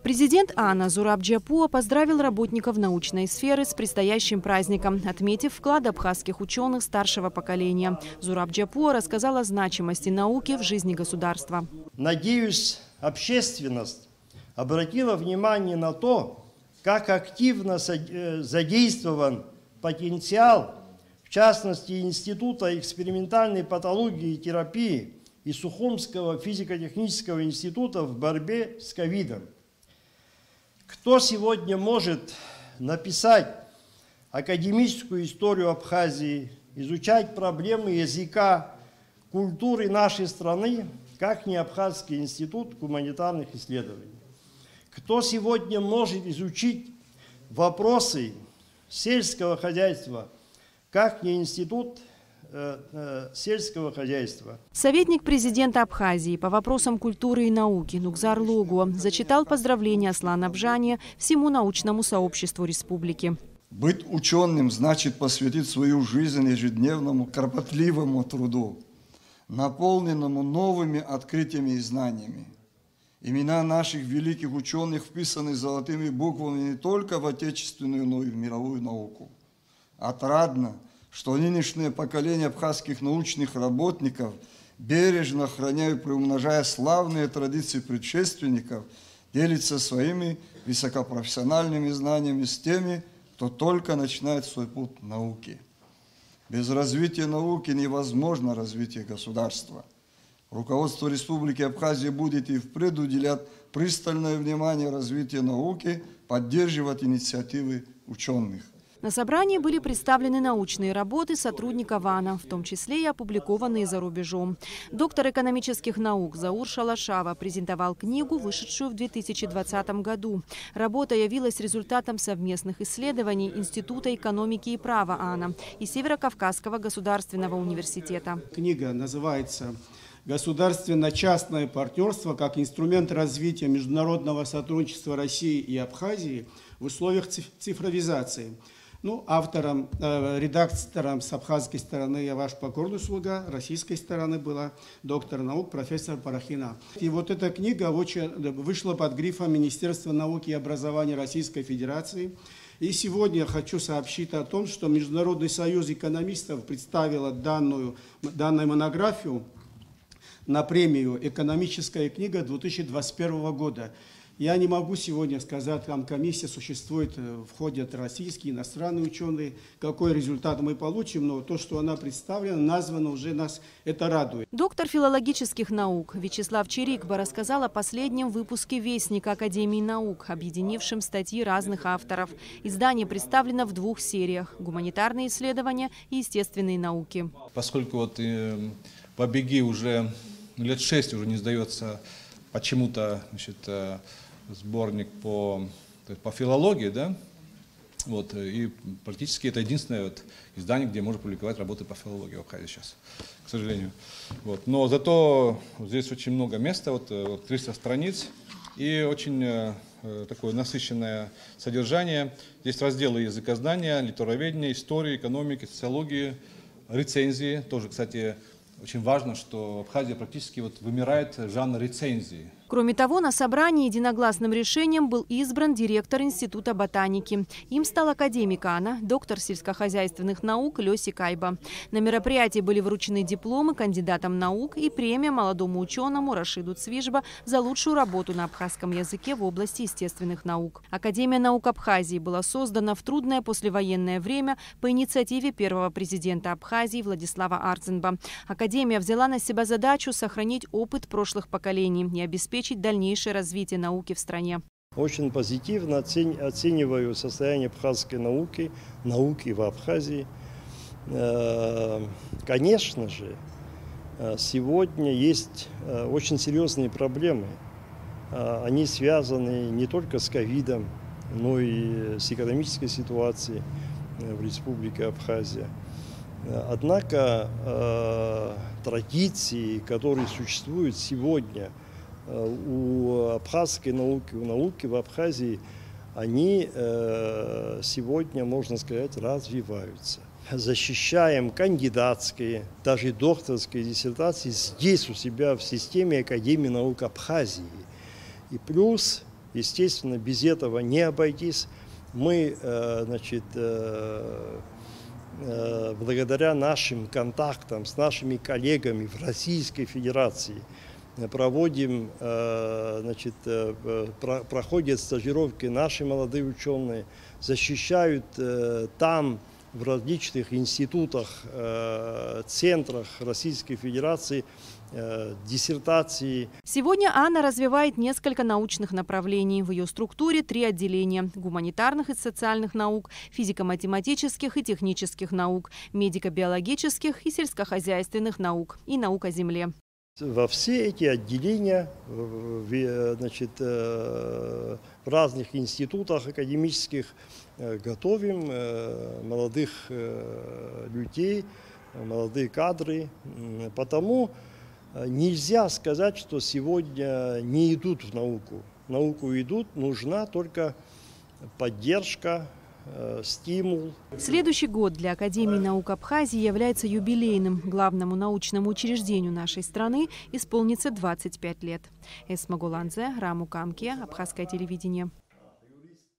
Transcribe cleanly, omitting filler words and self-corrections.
Президент ААНа Зураб Джапуа поздравил работников научной сферы с предстоящим праздником, отметив вклад абхазских ученых старшего поколения. Зураб Джапуа рассказал о значимости науки в жизни государства. Надеюсь, общественность обратила внимание на то, как активно задействован потенциал, в частности, Института экспериментальной патологии и терапии и Сухумского физико-технического института в борьбе с ковидом. Кто сегодня может написать академическую историю Абхазии, изучать проблемы языка, культуры нашей страны, как не Абхазский институт гуманитарных исследований? Кто сегодня может изучить вопросы сельского хозяйства, как не институт сельского хозяйства? Советник президента Абхазии по вопросам культуры и науки Нукзар Логуа зачитал поздравления Аслана Абжане всему научному сообществу республики. Быть ученым значит посвятить свою жизнь ежедневному кропотливому труду, наполненному новыми открытиями и знаниями. Имена наших великих ученых вписаны золотыми буквами не только в отечественную, но и в мировую науку. Отрадно, что нынешнее поколение абхазских научных работников, бережно храня и приумножая славные традиции предшественников, делится своими высокопрофессиональными знаниями с теми, кто только начинает свой путь науки. Без развития науки невозможно развитие государства. Руководство Республики Абхазия будет и впредь уделять пристальное внимание развитию науки, поддерживать инициативы ученых. На собрании были представлены научные работы сотрудников ААНа, в том числе и опубликованные за рубежом. Доктор экономических наук Заур Шалашава презентовал книгу, вышедшую в 2020 году. Работа явилась результатом совместных исследований Института экономики и права ААНа и Северо-Кавказского государственного университета. Книга называется «Государственно-частное партнерство как инструмент развития международного сотрудничества России и Абхазии в условиях цифровизации». Автором, редактором с абхазской стороны я ваш покорный слуга, российской стороны была доктор наук профессор Парахина. И вот эта книга вышла под грифом Министерства науки и образования Российской Федерации. И сегодня я хочу сообщить о том, что Международный союз экономистов представил данную монографию на премию «Экономическая книга 2021 года». Я не могу сегодня сказать, там комиссия существует, входят российские, иностранные ученые, какой результат мы получим, но то, что она представлена, названа, уже нас это радует. Доктор филологических наук Вячеслав Чирикба рассказал о последнем выпуске Вестника Академии наук, объединившем статьи разных авторов. Издание представлено в 2 сериях – гуманитарные исследования и естественные науки. Поскольку по БЕГи уже лет 6 уже не сдается почему-то сборник по филологии, да? И практически это единственное издание, где можно публиковать работы по филологии в Абхазии сейчас, к сожалению. Но зато здесь очень много места, 300 страниц и очень такое насыщенное содержание. Здесь разделы языкознания, литературоведения, истории, экономики, социологии, рецензии. Тоже, кстати, очень важно, что в Абхазии практически вымирает жанр рецензии. Кроме того, на собрании единогласным решением был избран директор Института ботаники. Им стал академик ААНа, доктор сельскохозяйственных наук Лёси Кайба. На мероприятии были вручены дипломы кандидатам наук и премия молодому ученому Рашиду Цвижба за лучшую работу на абхазском языке в области естественных наук. Академия наук Абхазии была создана в трудное послевоенное время по инициативе первого президента Абхазии Владислава Арценба. Академия взяла на себя задачу сохранить опыт прошлых поколений и обеспечить дальнейшее развитие науки в стране. Очень позитивно оцениваю состояние абхазской науки в Абхазии. Конечно же, сегодня есть очень серьезные проблемы. Они связаны не только с ковидом, но и с экономической ситуацией в Республике Абхазия. Однако традиции, которые существуют сегодня у абхазской науки, у науки в Абхазии, они сегодня, можно сказать, развиваются. Защищаем кандидатские, даже докторские диссертации здесь у себя в системе Академии наук Абхазии. И плюс Естественно, без этого не обойтись. Мы, благодаря нашим контактам с нашими коллегами в Российской Федерации проводим, проходят стажировки наши молодые ученые, защищают там в различных институтах, центрах Российской Федерации диссертации. Сегодня Анна развивает несколько научных направлений. В ее структуре 3 отделения – гуманитарных и социальных наук, физико-математических и технических наук, медико-биологических и сельскохозяйственных наук и наук о земле. Во все эти отделения, в разных институтах академических готовим молодых людей, молодые кадры. Потому нельзя сказать, что сегодня не идут в науку. В науку идут, нужна только поддержка, стимул. Следующий год для Академии наук Абхазии является юбилейным. Главному научному учреждению нашей страны исполнится 25 лет. Эсма Гуланзе, Раму Камке, Абхазское телевидение.